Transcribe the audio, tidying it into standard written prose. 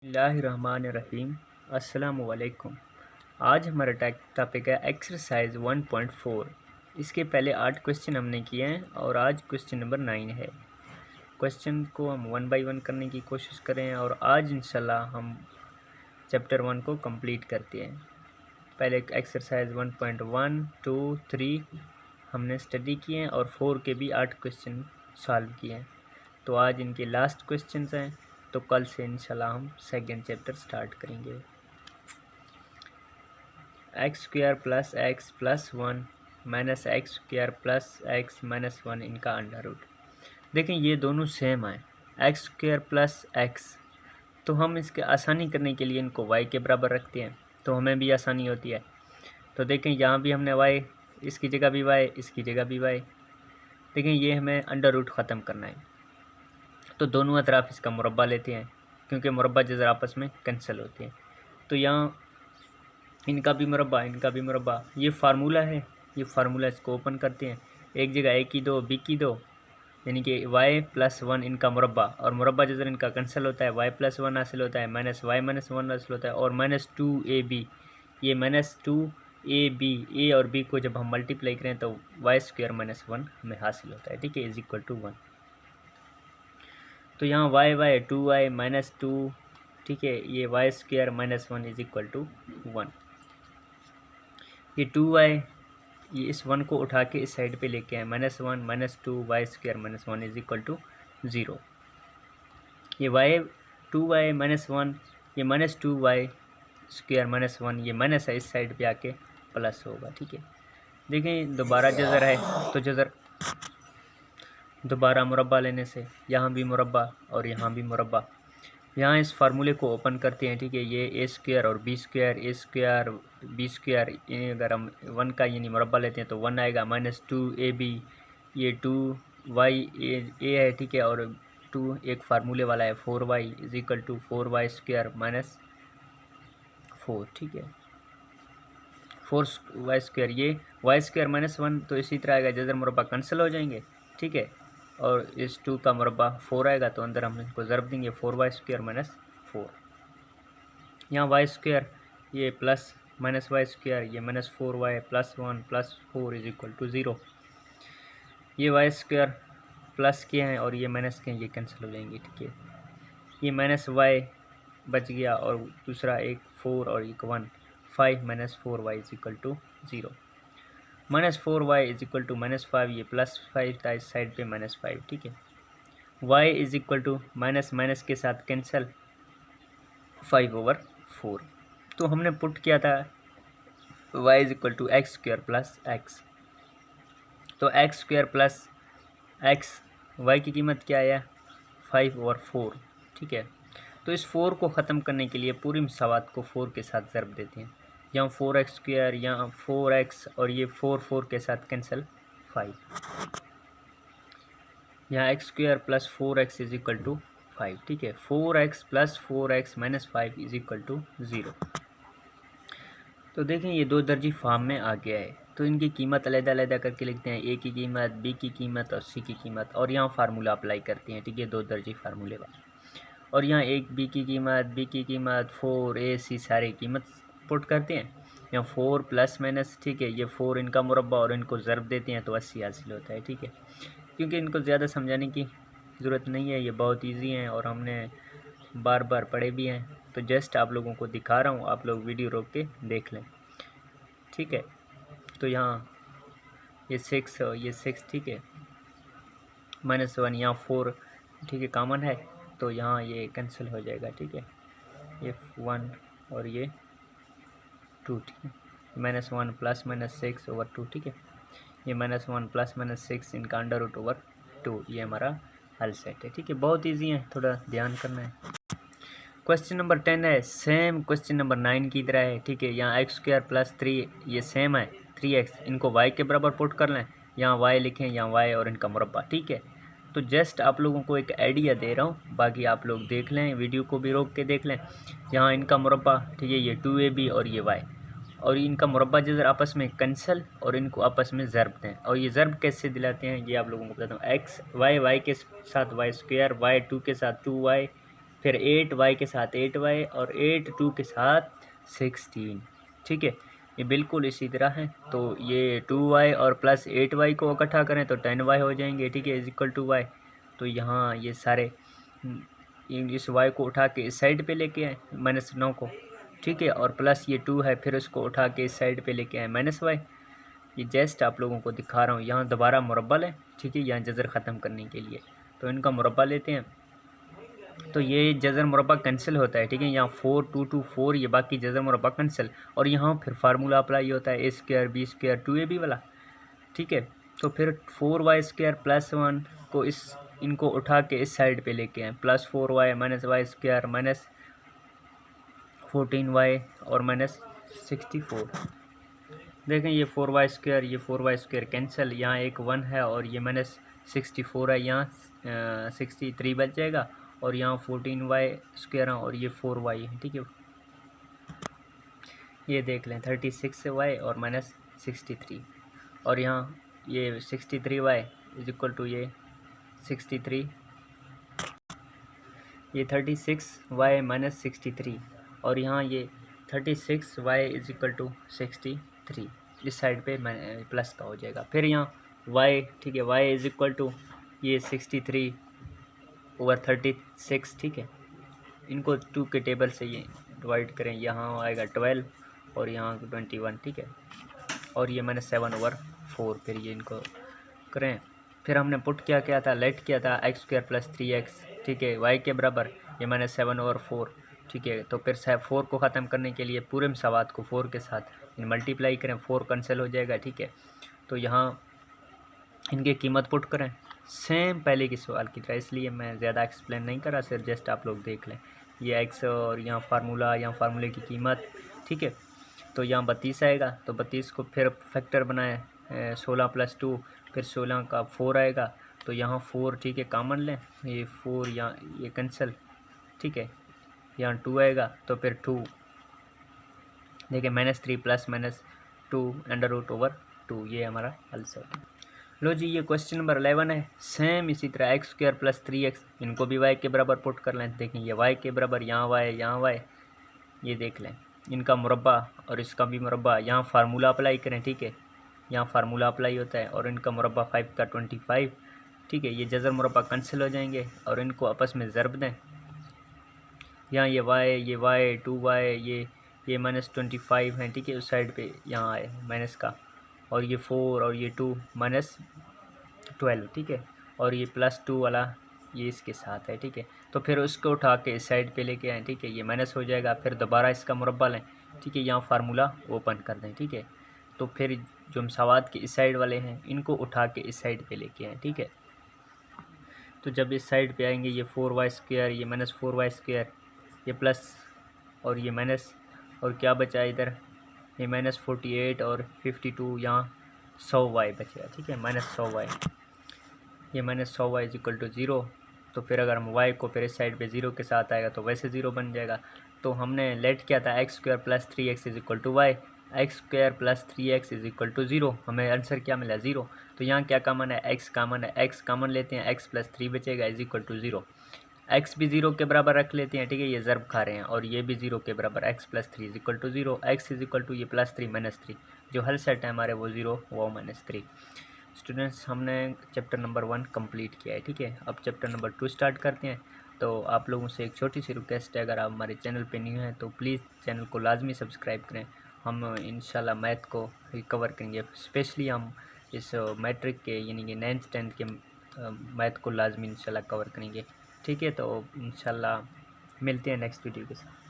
बिस्मिल्लाहिर्रहमानिर्रहीम। अस्सलामुअलैकुम। आज हमारा टॉपिक है एक्सरसाइज 1.4। इसके पहले 8 क्वेश्चन हमने किए हैं और आज क्वेश्चन नंबर 9 है। क्वेश्चन को हम 1 बाय 1 करने की कोशिश करें और आज इंशाल्लाह हम चैप्टर 1 को कंप्लीट करते हैं। पहले एक्सरसाइज 1.1, 2, 3 हमने स्टडी किए हैं और 4 के भी 8 क्वेश्चन सॉल्व किए हैं। तो आज इनके लास्ट क्वेश्चंस हैं, तो कल से इंशाल्लाह हम सेकंड चैप्टर स्टार्ट करेंगे। X square plus x plus 1 minus x square plus x minus 1 इनका अंडर रूट। देखें ये दोनों सेम है, एक्स स्क्वायर प्लस एक्स, तो हम इसके आसानी करने के लिए इनको वाई के बराबर रखते हैं तो हमें भी आसानी होती है। तो देखें यहाँ भी हमने वाई, इसकी जगह भी वाई, इसकी जगह भी वाई। देखें ये हमें अंडर रूट ख़त्म करना है, तो दोनों अतराफ इसका मुरब्बा लेते हैं क्योंकि मुरब्बा जज़र आपस में कैंसिल होते हैं। तो यहाँ इनका भी मुरब्बा, इनका भी मुरब्बा, ये फार्मूला है, ये फार्मूला इसको ओपन करते हैं। एक जगह ए की दो, बी की दो, यानी कि y प्लस 1 इनका मुरब्बा, और मुरब्बा जज़र इनका कैंसिल होता है, y प्लस 1 हासिल होता है, माइनस y माइनस 1 हासिल होता है, और माइनस 2ab, ये माइनस 2ab, ए और b को जब हम मल्टीप्लाई करें तो y स्क्वायर माइनस 1 हमें हासिल होता है, ठीक है, इज इक्वल टू 1। तो यहाँ y 2y माइनस 2, ठीक है, ये y square minus 1 is equal to 1। ये 2y, ये इस 1 को उठा के इस साइड पे लेके आए, minus 1 minus 2 y square minus 1 is equal to 0। ये y 2y माइनस 1, ये माइनस 2y स्क्वायर माइनस 1, ये माइनस है, इस साइड पे आके प्लस होगा, ठीक है। देखें दोबारा जज़र है तो जज़र दोबारा मुरब्बा लेने से यहाँ भी मुरब्बा और यहाँ भी मुरब्बा। यहाँ इस फार्मूले को ओपन करते हैं, ठीक है, ये ए स्क्वायर और बी स्क्वायर, ए स्क्वायर बी स्क्वायर, अगर हम 1 का यानी मुरब्बा लेते हैं तो 1 आएगा, माइनस 2ab, ये 2y ए है, ठीक है, और 2 एक फार्मूले वाला है, 4y is equal to 4y square minus 4, ठीक है, 4y स्क्वायर, ये y स्क्वायर माइनस 1, तो इसी तरह आएगा, जज़र मुरब्बा कैंसिल हो जाएंगे, ठीक है, और इस 2 का मुरब्बा 4 आएगा, तो अंदर हम इसको ज़रब देंगे, 4y स्क्वायर माइनस 4। यहाँ y स्क्वायर, ये प्लस माइनस वाई स्क्वायर, ये minus 4y plus 1 plus 4 is equal to 0। ये y स्क्वायर प्लस के हैं और ये माइनस के हैं, ये कैंसिल हो जाएंगे, ठीक है, ये माइनस y बच गया और दूसरा एक 4 और एक 1, 5 minus 4y is equal to 0। Minus 4y is equal to minus 5, ये प्लस 5 था, इस साइड पे माइनस 5, ठीक है। y is equal to minus minus के साथ कैंसिल 5/4। तो हमने पुट किया था y is equal to X square plus X, तो X square plus X, y की कीमत क्या है 5/4, ठीक है। तो इस 4 को ख़त्म करने के लिए पूरी मसावत को 4 के साथ ज़रब देते हैं, यहाँ 4x स्क्वायर, यहाँ 4x, और ये 4 के साथ कैंसिल 5, यहाँ x square plus 4x is equal to 5, ठीक है, 4x plus 4x minus 5 is equal to 0। तो देखें ये दो दर्जी फॉर्म में आ गया है, तो इनकी कीमत अलग-अलग करके लिखते हैं, ए की कीमत, बी की कीमत और सी की कीमत, और यहाँ फार्मूला अप्लाई करते हैं, ठीक है, दो दर्जी फार्मूले वाला, और यहाँ एक बी की कीमत, बी की कीमत, 4 ए सी सारे कीमत पुट करते हैं, यहाँ 4 प्लस माइनस, ठीक है, ये 4 इनका मुरब्बा और इनको ज़रब देते हैं तो 80 हासिल होता है, ठीक है। क्योंकि इनको ज़्यादा समझाने की ज़रूरत नहीं है, ये बहुत इजी हैं और हमने बार बार पढ़े भी हैं, तो जस्ट आप लोगों को दिखा रहा हूँ, आप लोग वीडियो रोक के देख लें, ठीक है। तो यहाँ ये 6 और ये 6, ठीक है, माइनस 1, यहाँ 4, ठीक है, कॉमन है, तो यहाँ ये कैंसिल हो जाएगा, ठीक है, ये 1 और ये 2, ठीक है, माइनस 1 प्लस माइनस 6/2, ठीक है, ये माइनस 1 प्लस माइनस 6 इनका अंडर रूट ओवर 2, ये हमारा हल सेट है, ठीक है, बहुत इजी है, थोड़ा ध्यान करना है। क्वेश्चन नंबर 10 है, सेम क्वेश्चन नंबर 9 की तरह है, ठीक है, यहाँ एक्स स्क्वायर प्लस 3, ये सेम है 3x, इनको y के बराबर पुट कर लें, यहाँ y लिखें, यहाँ y और इनका मुरब्बा, ठीक है। तो जस्ट आप लोगों को एक आइडिया दे रहा हूँ, बाकी आप लोग देख लें, वीडियो को भी रोक के देख लें। यहाँ इनका मुरब्बा, ठीक है, ये 2ab और ये y, और इनका मुरब्बा जज़र आपस में कैंसल और इनको आपस में ज़रब दें, और ये ज़रब कैसे दिलाते हैं ये आप लोगों को बताता हूँ। x y के साथ y स्क्वायर, y 2 के साथ 2y, फिर 8y के साथ 8y और 8 2 के साथ 16, ठीक है। ये बिल्कुल इसी तरह है। तो ये 2y और प्लस 8y को इकट्ठा करें तो 10y हो जाएंगे, ठीक है, इज इक्वल टू y। तो यहाँ ये सारे इस y को उठा के इस साइड पे लेके आए -9 को, ठीक है, और प्लस ये 2 है, फिर उसको उठा के इस साइड पे लेके आए -y। ये जस्ट आप लोगों को दिखा रहा हूँ। यहाँ दोबारा मुरब्बा लें, ठीक है, यहाँ जज़र ख़त्म करने के लिए। तो इनका मुरब्बा लेते हैं, तो ये जज़र मुरब्बा कैंसिल होता है, ठीक है। यहाँ 4 2 2 4, ये बाकी जज़र मुरब्बा कैंसिल, और यहाँ फिर फार्मूला अप्लाई होता है a² b² 2ab वाला, ठीक है। तो फिर 4y² + 1 को इनको उठा के इस साइड पे लेके आए, +4y -y² -14y और -64। देखें ये 4y² ये 4y² कैंसिल, यहाँ एक 1 है और ये -64 है, यहाँ 63 बच जाएगा, और यहाँ 14y² है और ये 4y है, ठीक है। ये देख लें 36y और -63, और यहाँ ये 63y इज इक्वल टू ये 63, ये 36y -63, और यहाँ ये 36y इज इक्वल टू 63, इस साइड पे प्लस का हो जाएगा। फिर यहाँ y, ठीक है, y इज इक्वल टू ये 63/36, ठीक है। इनको 2 के टेबल से ये डिवाइड करें, यहाँ आएगा 12 और यहाँ 21, ठीक है, और ये मैंने 7/4, फिर ये इनको करें। फिर हमने पुट क्या किया था, लेट किया था x² + 3x, ठीक है, y के बराबर, ये मैंने 7/4, ठीक है। तो फिर 4 को ख़त्म करने के लिए पूरे मसावात को 4 के साथ मल्टीप्लाई करें, 4 कैंसिल हो जाएगा, ठीक है। तो यहाँ इनकी कीमत पुट करें सेम पहले की सवाल की तरह, इसलिए मैं ज़्यादा एक्सप्लेन नहीं कर रहा, सिर्फ जस्ट आप लोग देख लें। ये x और यहाँ फार्मूला, यहाँ फार्मूले की कीमत, ठीक है। तो यहाँ 32 आएगा, तो 32 को फिर फैक्टर बनाए 16 + 2, फिर 16 का 4 आएगा, तो यहाँ 4, ठीक है, कॉमन लें, ये 4 यहाँ ये कैंसिल, ठीक है, यहाँ 2 आएगा, तो फिर 2, देखिए -3 + -2 √/2, ये हमारा आंसर। लो जी, ये क्वेश्चन नंबर 11 है। सेम इसी तरह x² + 3x, इनको भी y के बराबर पुट कर लें। देखें ये y के बराबर, यहाँ y, यहाँ y, ये देख लें इनका मुरब्बा और इसका भी मुरब्बा, यहाँ फार्मूला अप्लाई करें, ठीक है, यहाँ फार्मूला अप्लाई होता है, और इनका मुरब्बा 5 का 25, ठीक है। ये जज़र मुरब्बा कैंसिल हो जाएंगे और इनको आपस में ज़रब दें। यहाँ ये y 2y, ये -25 है, ठीक है, उस साइड पे यहाँ आए माइनस का, और ये 4 और ये 2 -12, ठीक है, और ये +2 वाला ये इसके साथ है, ठीक है। तो फिर उसको उठा के इस साइड पे लेके आएँ, ठीक है, ये माइनस हो जाएगा, फिर दोबारा इसका मुरब्बा लें, ठीक है, यहाँ फार्मूला ओपन कर दें, ठीक है। तो फिर जो मसावात के इस साइड वाले हैं इनको उठा के इस साइड पे लेके आएँ, ठीक है। तो जब इस साइड पे आएंगे ये 4y², ये -4y², ये प्लस और ये माइनस, और क्या बचा इधर, ये -48 और 52, यहाँ 100y बचेगा, ठीक है, -100y, ये -100y इज इक्वल टू 0। तो फिर अगर हम y को फिर इस साइड पे 0 के साथ आएगा तो वैसे 0 बन जाएगा। तो हमने लेट किया था x² + 3x is equal to y, x² + 3x is equal to 0, हमें आंसर क्या मिला, 0। तो यहाँ क्या कॉमन है, x कॉमन है, x कॉमन लेते हैं, x + 3 बचेगा इज इक्वल टू 0। x भी 0 के बराबर रख लेते हैं, ठीक है, ये ज़रब खा रहे हैं, और ये भी 0 के बराबर, x + 3 is equal to 0, x is equal to ये +3 -3, जो हल सेट है हमारे वो 0 वो -3। स्टूडेंट्स, हमने चैप्टर नंबर 1 कंप्लीट किया है, ठीक है। अब चैप्टर नंबर 2 स्टार्ट करते हैं। तो आप लोगों से एक छोटी सी रिक्वेस्ट है, अगर आप हमारे चैनल पे न्यू हैं तो प्लीज़ चैनल को लाजमी सब्सक्राइब करें। हम इंशाल्लाह मैथ को रिकवर करेंगे, स्पेशली हम इस मैट्रिक के यानी कि 9th 10th के मैथ को लाजमी इंशाल्लाह कवर करेंगे, ठीक है। तो इंशाल्लाह मिलते हैं नेक्स्ट वीडियो के साथ।